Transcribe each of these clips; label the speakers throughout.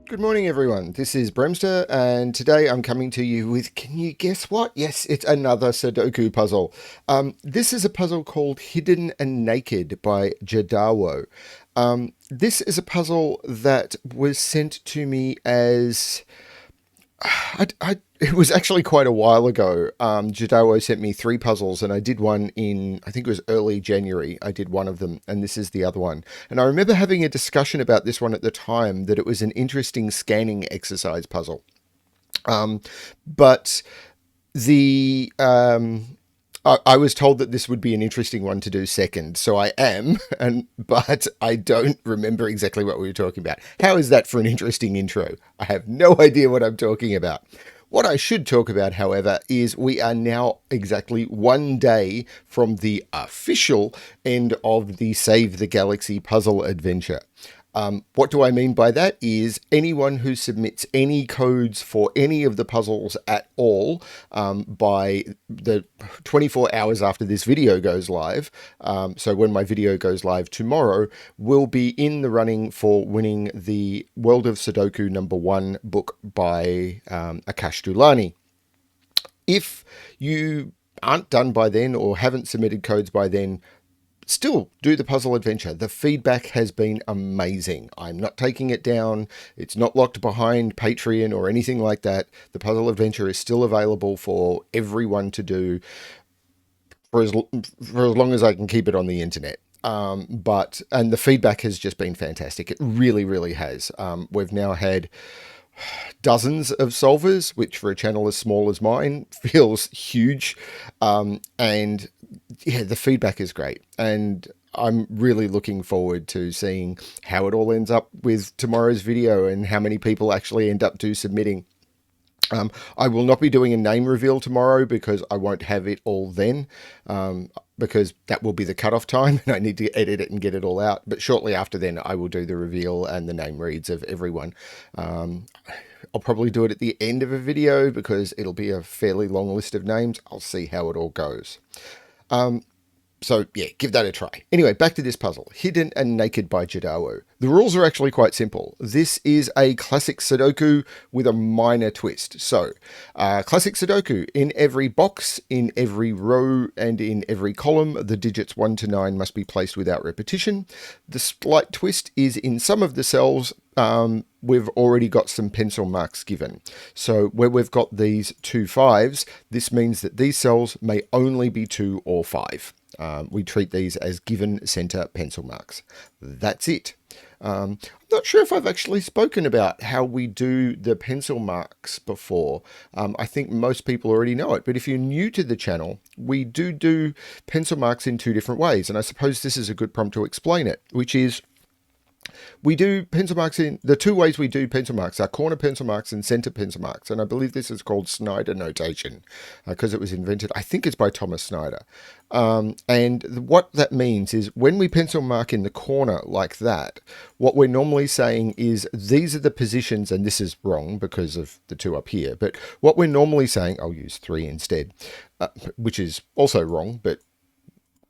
Speaker 1: Good morning, everyone. This is BremSter, and today I'm coming to you with, can you guess what? Yes, it's another Sudoku puzzle. This is a puzzle called Hidden and Naked by Jodawo. This is a puzzle that was sent to me as it was actually quite a while ago. Jodawo sent me three puzzles, and I did one in, I think it was early January. I did one of them, and this is the other one. And I remember having a discussion about this one at the time, that it was an interesting scanning exercise puzzle. But the I was told that this would be an interesting one to do second, so I am, but I don't remember exactly what we were talking about. How is that for an interesting intro? I have no idea what I'm talking about. What I should talk about, however, is we are now exactly one day from the official end of the Save the Galaxy puzzle adventure. What do I mean by that is anyone who submits any codes for any of the puzzles at all by the 24 hours after this video goes live, so when my video goes live tomorrow, will be in the running for winning the World of Sudoku #1 book by Akash Dulani. If you aren't done by then or haven't submitted codes by then, still do the puzzle adventure. The feedback has been amazing. I'm not taking it down. It's not locked behind Patreon or anything like that. The puzzle adventure is still available for everyone to do for as long as I can keep it on the internet. And the feedback has just been fantastic. It really, really has. We've now had dozens of solvers, which for a channel as small as mine feels huge. And yeah, the feedback is great. And I'm really looking forward to seeing how it all ends up with tomorrow's video and how many people actually end up to submitting. I will not be doing a name reveal tomorrow because I won't have it all then, because that will be the cutoff time and I need to edit it and get it all out. But shortly after then, I will do the reveal and the name reads of everyone. I'll probably do it at the end of a video because it'll be a fairly long list of names. I'll see how it all goes. So yeah, give that a try. Anyway, back to this puzzle. Hidden and Naked by Jodawo. The rules are actually quite simple. This is a classic Sudoku with a minor twist. So, classic Sudoku. In every box, in every row, and in every column, the digits 1 to 9 must be placed without repetition. The slight twist is in some of the cells, we've already got some pencil marks given. So where we've got these 2 5s, this means that these cells may only be 2 or 5. We treat these as given center pencil marks. That's it. I'm not sure if I've actually spoken about how we do the pencil marks before. I think most people already know it, but if you're new to the channel, we do pencil marks in 2 different ways. And I suppose this is a good prompt to explain it, which is we do pencil marks in the 2 ways we do pencil marks are corner pencil marks and center pencil marks. And I believe this is called Snyder notation because it was invented, I think it's by Thomas Snyder. And what that means is when we pencil mark in the corner like that, what we're normally saying is these are the positions, and this is wrong because of the 2 up here, but what we're normally saying, I'll use 3 instead, which is also wrong, but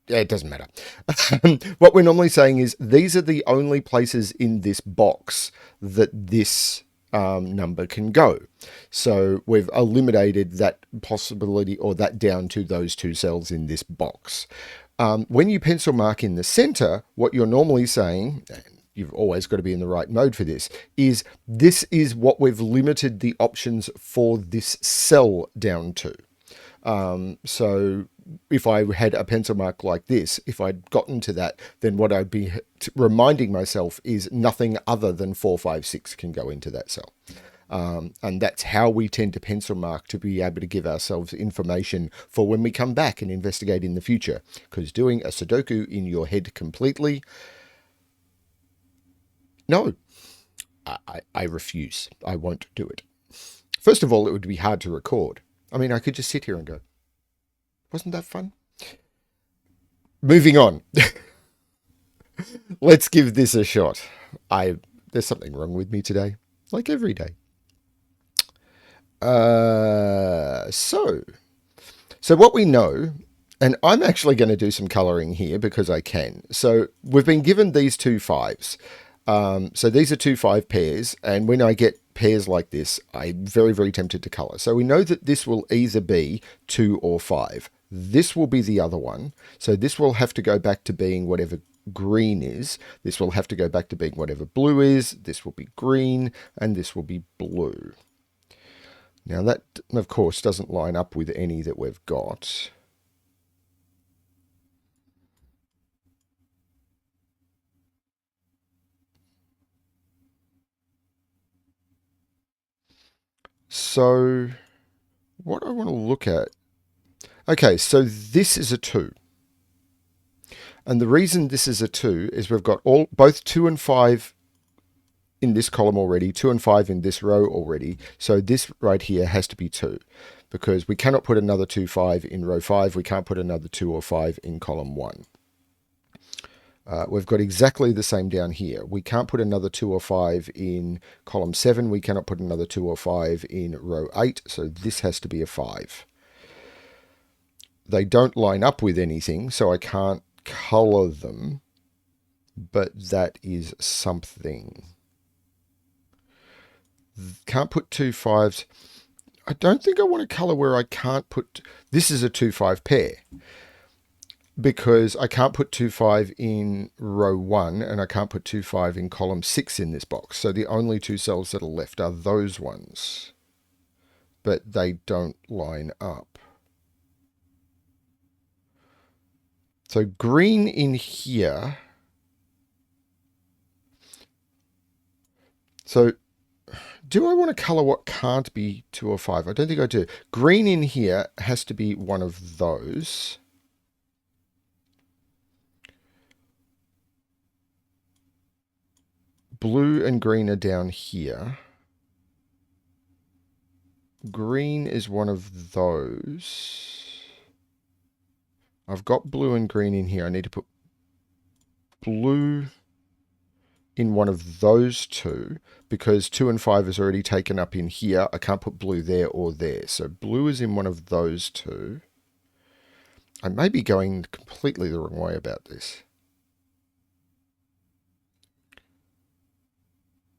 Speaker 1: yeah, it doesn't matter. What we're normally saying is these are the only places in this box that this number can go. So we've eliminated that possibility or that down to those 2 cells in this box. When you pencil mark in the center, what you're normally saying, and you've always got to be in the right mode for this is what we've limited the options for this cell down to. So if I had a pencil mark like this, if I'd gotten to that, then what I'd be reminding myself is nothing other than 4, 5, 6 can go into that cell. And that's how we tend to pencil mark, to be able to give ourselves information for when we come back and investigate in the future. Because doing a Sudoku in your head completely, no, I refuse. I won't do it. First of all, it would be hard to record. I mean, I could just sit here and go, wasn't that fun? Moving on. Let's give this a shot. There's something wrong with me today, like every day. So what we know, and I'm actually going to do some coloring here because I can. So we've been given these 2 5s. So these are 2 5 pairs, and when I get pairs like this, I'm very, very tempted to colour. So we know that this will either be 2 or 5. This will be the other one. So this will have to go back to being whatever green is. This will have to go back to being whatever blue is. This will be green, and this will be blue. Now that, of course, doesn't line up with any that we've got. So what I want to look at, okay, so this is a 2. And the reason this is a 2 is we've got both 2 and 5 in this column already, 2 and 5 in this row already. So this right here has to be 2, because we cannot put another 2, 5 in row 5. We can't put another 2 or 5 in column 1. We've got exactly the same down here. We can't put another 2 or 5 in column 7. We cannot put another 2 or 5 in row 8. So this has to be a 5. They don't line up with anything, so I can't colour them, but that is something. Can't put 2 5s. I don't think I want to colour where I can't put... This is a 2 5 pair, because I can't put 2 5 in row 1 and I can't put 2 5 in column 6 in this box. So the only 2 cells that are left are those ones, but they don't line up. So green in here. So do I want to colour what can't be 2 or 5? I don't think I do. Green in here has to be one of those. Blue and green are down here. Green is one of those. I've got blue and green in here. I need to put blue in one of those 2, because 2 and 5 is already taken up in here. I can't put blue there or there. So blue is in one of those 2. I may be going completely the wrong way about this,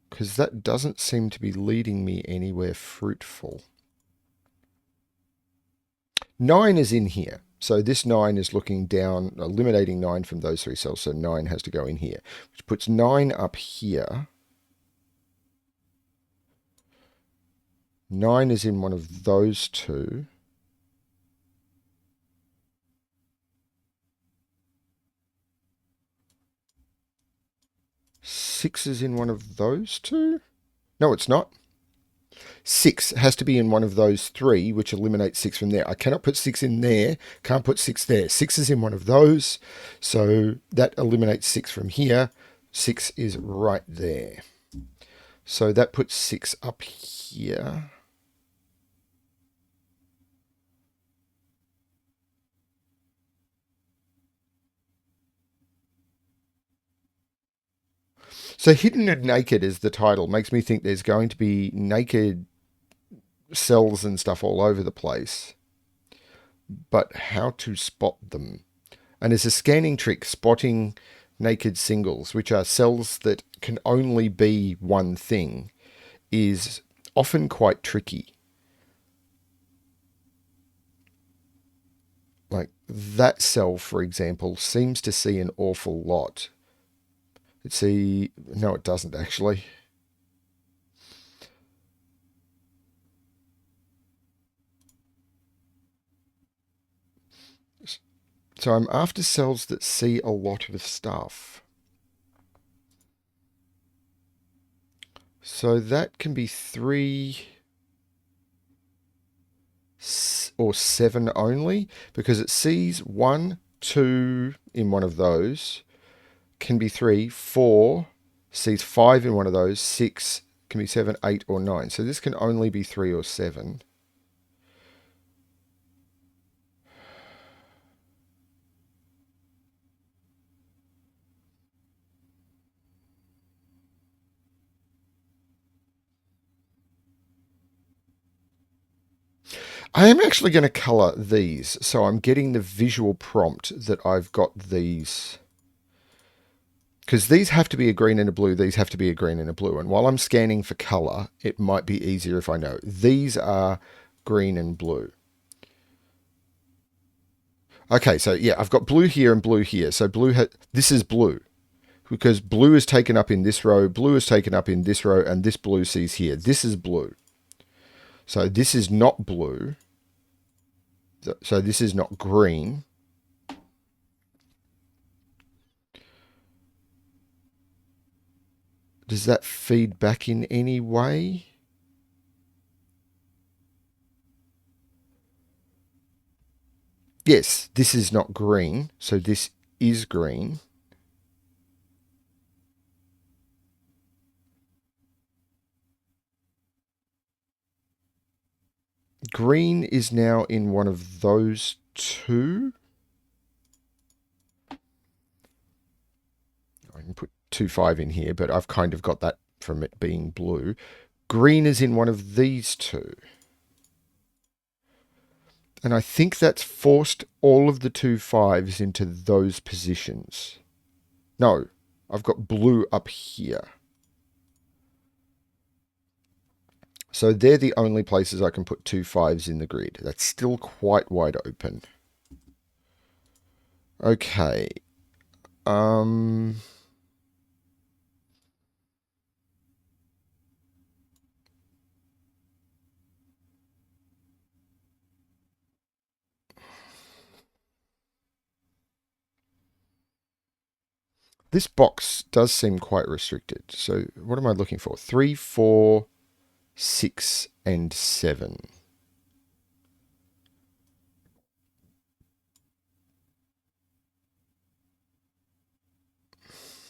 Speaker 1: because that doesn't seem to be leading me anywhere fruitful. 9 is in here. So this 9 is looking down, eliminating 9 from those 3 cells. So 9 has to go in here, which puts 9 up here. 9 is in one of those 2. Six is in one of those 2. No, it's not. 6 has to be in one of those 3, which eliminates 6 from there. I cannot put 6 in there, can't put 6 there. 6 is in one of those, so that eliminates 6 from here. 6 is right there. So that puts 6 up here. So Hidden and Naked is the title. Makes me think there's going to be naked cells and stuff all over the place, but how to spot them. And there's a scanning trick spotting naked singles, which are cells that can only be one thing, is often quite tricky. Like that cell, for example, seems to see an awful lot. No, it doesn't actually. So I'm after cells that see a lot of stuff. So that can be 3 or 7 only, because it sees 1, 2 in one of those, can be 3, 4, sees 5 in one of those, 6 can be 7, 8 or 9. So this can only be 3 or 7. I am actually going to colour these, so I'm getting the visual prompt that I've got these because these have to be a green and a blue, these have to be a green and a blue. And while I'm scanning for color, it might be easier if I know these are green and blue. Okay, so yeah, I've got blue here and blue here. So this is blue because blue is taken up in this row, blue is taken up in this row, and this blue sees here. This is blue. So this is not blue. So this is not green. Does that feed back in any way? Yes, this is not green, so this is green. Green is now in one of those two. I can put 2, 5 in here, but I've kind of got that from it being blue. Green is in one of these two. And I think that's forced all of the 2 5s into those positions. No, I've got blue up here. So they're the only places I can put 2 5s in the grid. That's still quite wide open. Okay. This box does seem quite restricted. So what am I looking for? 3, 4, 6, and 7.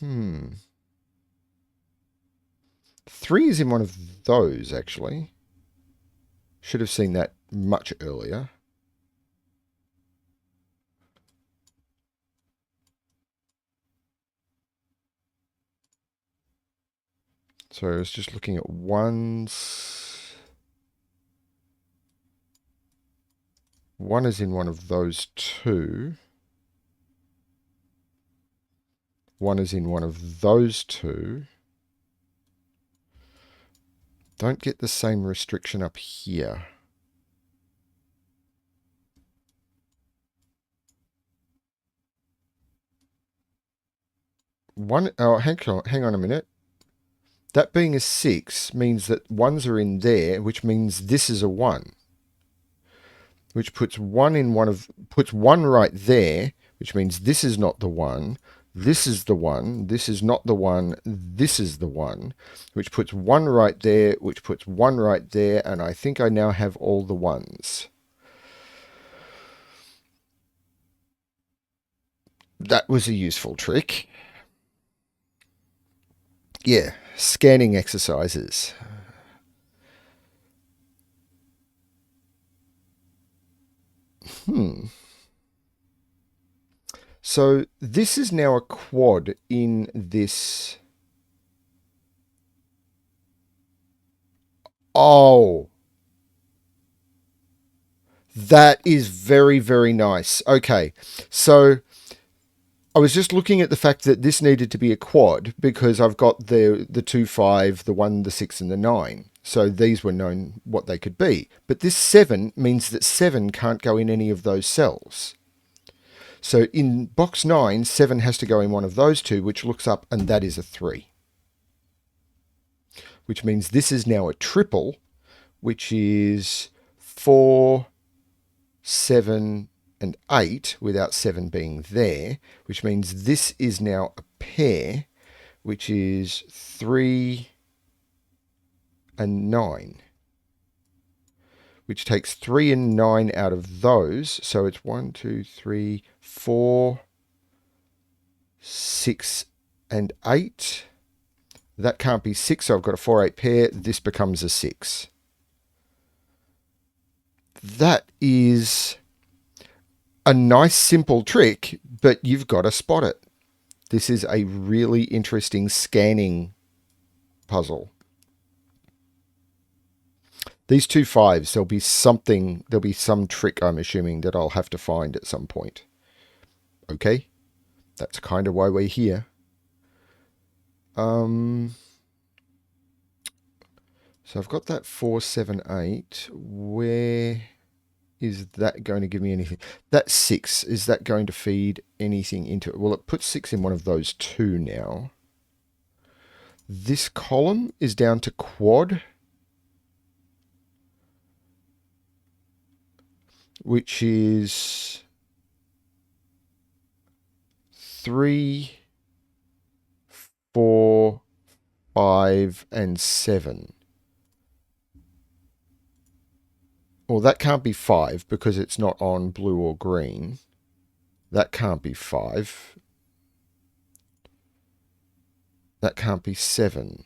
Speaker 1: Hmm. 3 is in one of those, actually. Should have seen that much earlier. So I was just looking at ones. 1 is in one of those two. 1 is in one of those two. Don't get the same restriction up here. Oh, hang on a minute. That being a 6 means that 1s are in there, which means this is a 1. Which puts 1 in puts 1 right there, which means this is not the 1. This is the 1. This is not the 1. This is the 1. Which puts 1 right there, which puts 1 right there, and I think I now have all the 1s. That was a useful trick. Yeah, scanning exercises. So this is now a quad in this. Oh, that is very, very nice. Okay, so I was just looking at the fact that this needed to be a quad because I've got the 2, 5, the 1, the 6, and the 9. So these were known what they could be. But this 7 means that 7 can't go in any of those cells. So in box 9, 7 has to go in one of those two, which looks up, and that is a 3. Which means this is now a triple, which is 4, 7, and 8, without 7 being there, which means this is now a pair, which is 3 and 9. Which takes 3 and 9 out of those. So it's 1, 2, 3, 4, 6, and 8. That can't be 6, so I've got a 4, 8 pair. This becomes a 6. That is a nice, simple trick, but you've got to spot it. This is a really interesting scanning puzzle. These 2 5s, there'll be some trick, I'm assuming, that I'll have to find at some point. Okay? That's kind of why we're here. So I've got that 4, 7, 8. Where is that going to give me anything? That 6, is that going to feed anything into it? Well, it puts 6 in one of those two now. This column is down to quad, which is 3, 4, 5, and 7. Well, that can't be 5 because it's not on blue or green. That can't be 5. That can't be 7.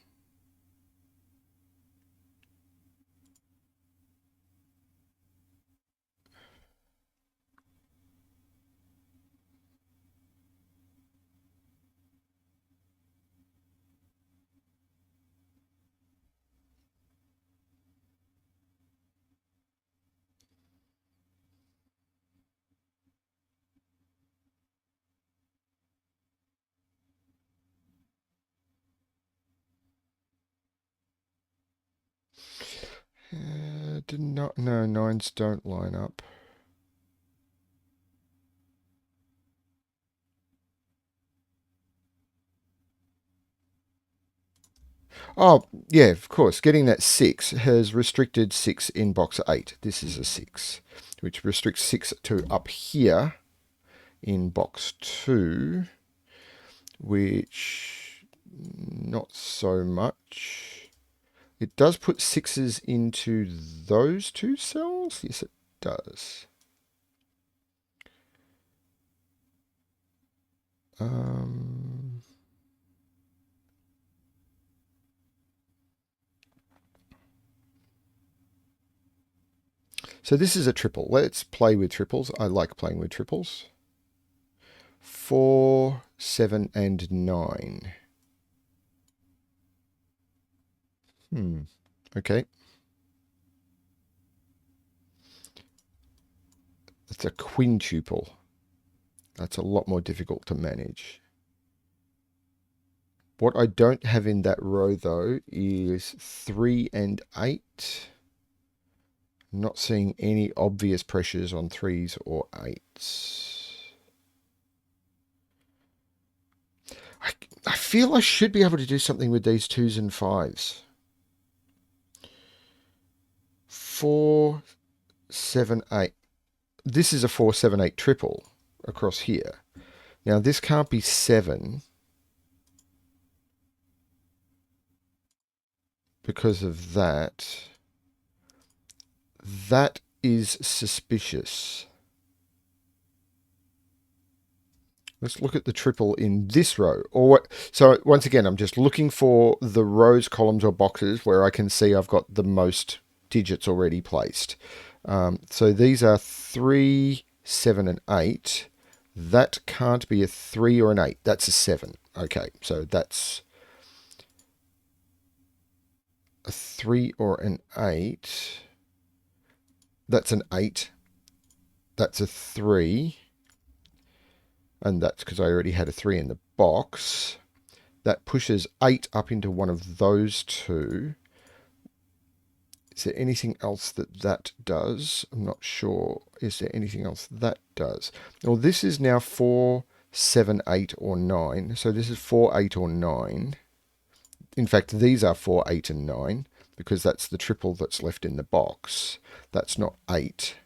Speaker 1: Did not, no, 9s don't line up. Oh, yeah, of course. Getting that 6 has restricted 6 in box 8. This is a 6, which restricts 6 to up here in box 2, which not so much. It does put 6s into those two cells. Yes, it does. So this is a triple. Let's play with triples. I like playing with triples. 4, 7, and 9. Okay. It's a quintuple. That's a lot more difficult to manage. What I don't have in that row, though, is 3 and 8. I'm not seeing any obvious pressures on 3s or 8s. I feel I should be able to do something with these 2s and 5s. 4, 7, 8. This is a 4, 7, 8 triple across here. Now, this can't be 7 because of that. That is suspicious. Let's look at the triple in this row. So once again, I'm just looking for the rows, columns, or boxes where I can see I've got the most digits already placed. So these are 3, 7, and 8. That can't be a 3 or an 8. That's a 7. Okay, so that's a 3 or an 8. That's an 8. That's a 3. And that's because I already had a 3 in the box. That pushes 8 up into one of those two. Is there anything else that does? I'm not sure. Is there anything else that does? Well, this is now 4, 7, 8, or 9. So this is 4, 8, or 9. In fact, these are 4, 8, and 9 because that's the triple that's left in the box. That's not 8.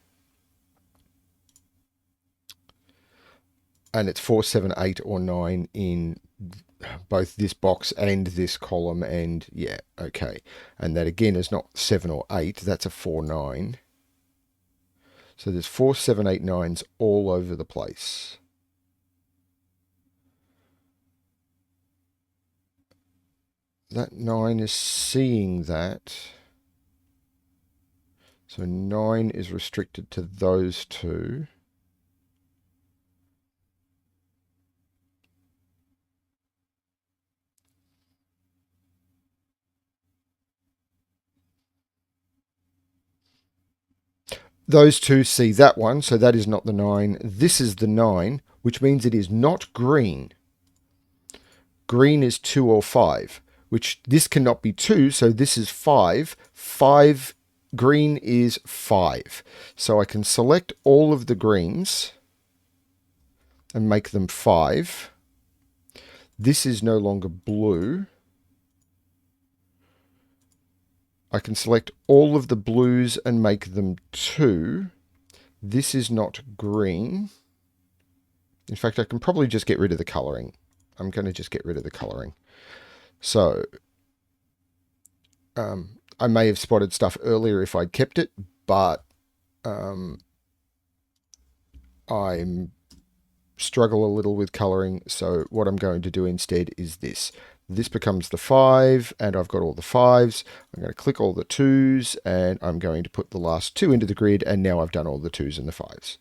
Speaker 1: And it's 4, 7, 8, or 9 in both this box and this column, and yeah, okay. And that again is not 7 or 8, that's a 4, 9. So there's 4, 7, 8, 9s all over the place. That 9 is seeing that. So 9 is restricted to those two. Those two see that one, so that is not the 9. This is the 9, which means it is not green. green is 2 or 5, which this cannot be 2, so this is 5. 5, green is 5. So I can select all of the greens and make them 5. This is no longer blue. I can select all of the blues and make them 2. This is not green. In fact, I can probably just get rid of the colouring. I'm going to just get rid of the colouring. So, I may have spotted stuff earlier if I'd kept it, but I struggle a little with colouring. So what I'm going to do instead is this. This becomes the 5, and I've got all the 5s. I'm going to click all the 2s, and I'm going to put the last 2 into the grid, and now I've done all the 2s and the 5s.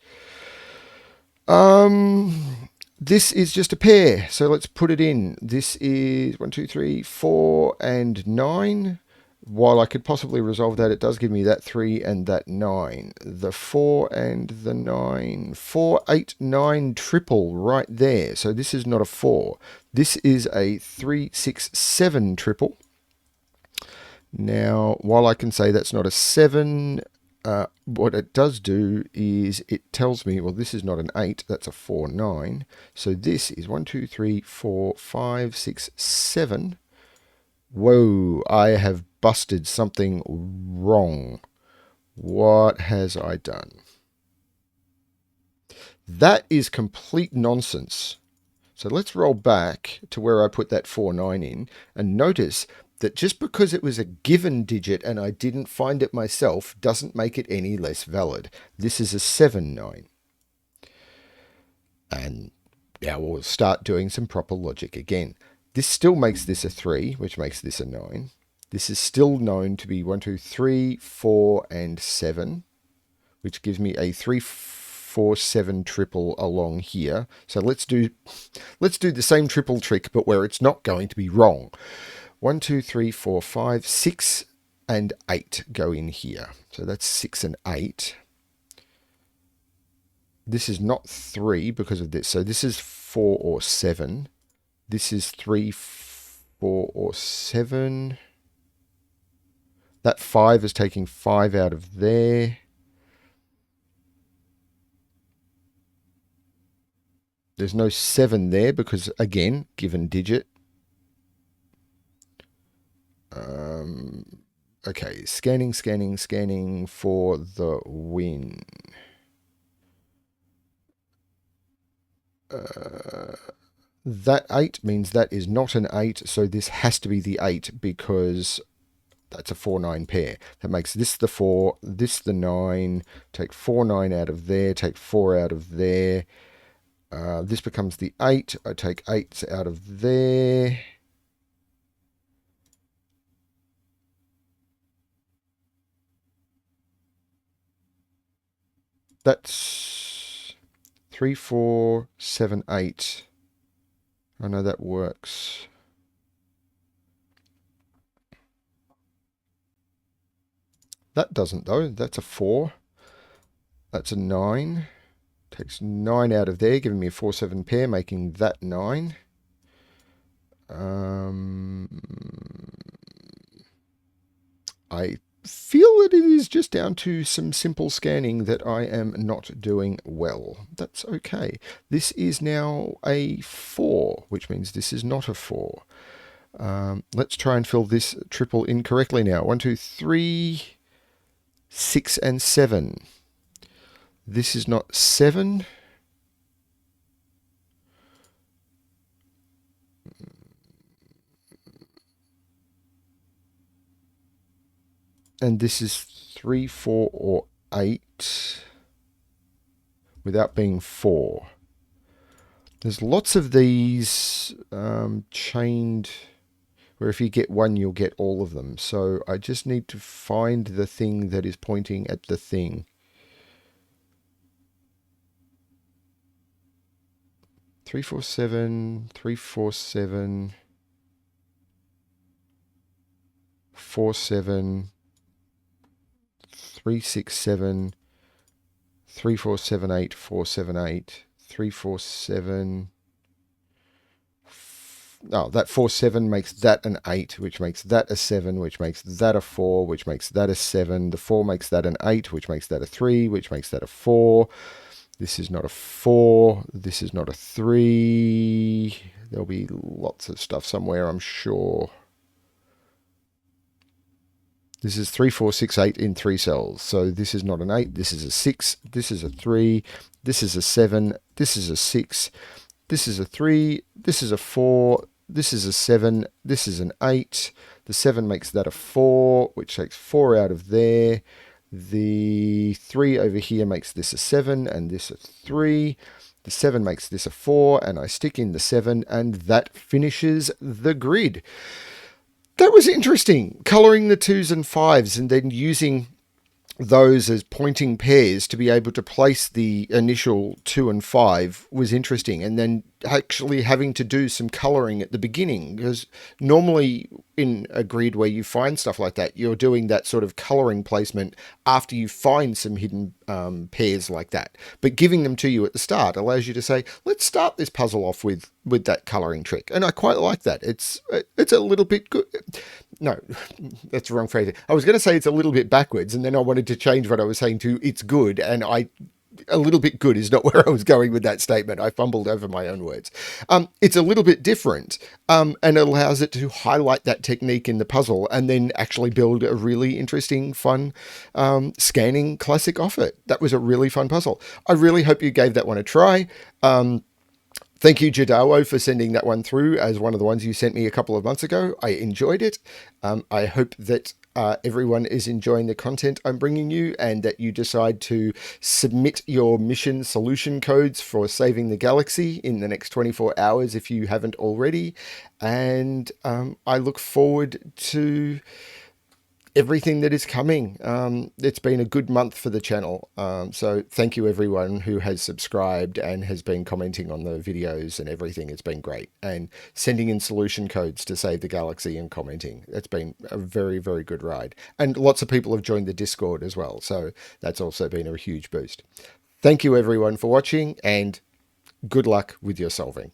Speaker 1: This is just a pair, so let's put it in. This is 1, 2, 3, 4, and 9. While I could possibly resolve that, it does give me that 3 and that 9. The 4 and the 9. 4, 8, 9 triple right there. So this is not a 4. This is a 3, 6, 7 triple. Now, while I can say that's not a 7, what it does do is it tells me, well, this is not an 8, that's a 4, 9. So this is 1, 2, 3, 4, 5, 6, 7. Whoa, I have busted something wrong. What has I done? That is complete nonsense. So let's roll back to where I put that 4, 9 in, and notice that just because it was a given digit and I didn't find it myself doesn't make it any less valid. This is a 7, 9. And now we'll start doing some proper logic again. This still makes this a 3, which makes this a 9. This is still known to be 1, 2, 3, 4, and 7, which gives me a 3, 4, 7 triple along here. So let's do the same triple trick, but where it's not going to be wrong. 1, 2, 3, 4, 5, 6, and 8 go in here. So that's 6 and 8. This is not 3 because of this. So this is 4 or 7. This is 3, 4, or 7. That 5 is taking 5 out of there. There's no 7 there because, again, given digit. Okay, scanning for the win. That 8 means that is not an 8, so this has to be the 8 because that's a 4, 9 pair. That makes this the 4, this the 9. Take 4, 9 out of there, take 4 out of there. This becomes the 8. I take 8s out of there. That's 3, 4, 7, 8. I know that works. That doesn't though. That's a 4. That's a 9. Takes 9 out of there, giving me a 4, 7 pair, making that 9. I feel that it is just down to some simple scanning that I am not doing well. That's okay. This is now a 4, which means this is not a 4. Let's try and fill this triple in correctly now. 1, 2, 3, 6, and 7. This is not 7. And this is 3, 4, or 8 without being 4. There's lots of these chained where if you get one, you'll get all of them. So I just need to find the thing that is pointing at the thing. 3, 4, 7, 3, 4, 7, 4, 7, 3, 6, 7, 3, 4, 7, 8, 4, 7, 8, 3, 4, 7, Oh, that 4, 7 makes that an 8, which makes that a 7, which makes that a 4, which makes that a 7. The 4 makes that an 8, which makes that a 3, which makes that a 4. This is not a 4. This is not a 3. There'll be lots of stuff somewhere, I'm sure. This is 3, 4, 6, 8 in 3 cells. So this is not an 8. This is a 6. This is a 3. This is a 7. This is a 6. This is a 3. This is a 4. This is a 7. This is an 8. The 7 makes that a 4, which takes 4 out of there. The 3 over here makes this a 7 and this a 3. The 7 makes this a 4, and I stick in the 7, and that finishes the grid. That was interesting, colouring the 2s and 5s and then using those as pointing pairs to be able to place the initial 2 and 5 was interesting. And then actually having to do some colouring at the beginning, because normally in a grid where you find stuff like that, you're doing that sort of colouring placement after you find some hidden pairs like that. But giving them to you at the start allows you to say, let's start this puzzle off with that colouring trick. And I quite like that. It's a little bit good. No, that's the wrong phrase. I was going to say it's a little bit backwards, and then I wanted to change what I was saying to it's good, and a little bit good is not where I was going with that statement. I fumbled over my own words. It's a little bit different, and it allows it to highlight that technique in the puzzle and then actually build a really interesting, fun scanning classic off it. That was a really fun puzzle. I really hope you gave that one a try. Thank you, Jodawo, for sending that one through as one of the ones you sent me a couple of months ago. I enjoyed it. I hope that everyone is enjoying the content I'm bringing you, and that you decide to submit your mission solution codes for saving the galaxy in the next 24 hours if you haven't already. And I look forward to everything that is coming. It's been a good month for the channel. So thank you everyone who has subscribed and has been commenting on the videos and everything. It's been great. And sending in solution codes to save the galaxy and commenting. It's been a very, very good ride. And lots of people have joined the Discord as well. So that's also been a huge boost. Thank you everyone for watching, and good luck with your solving.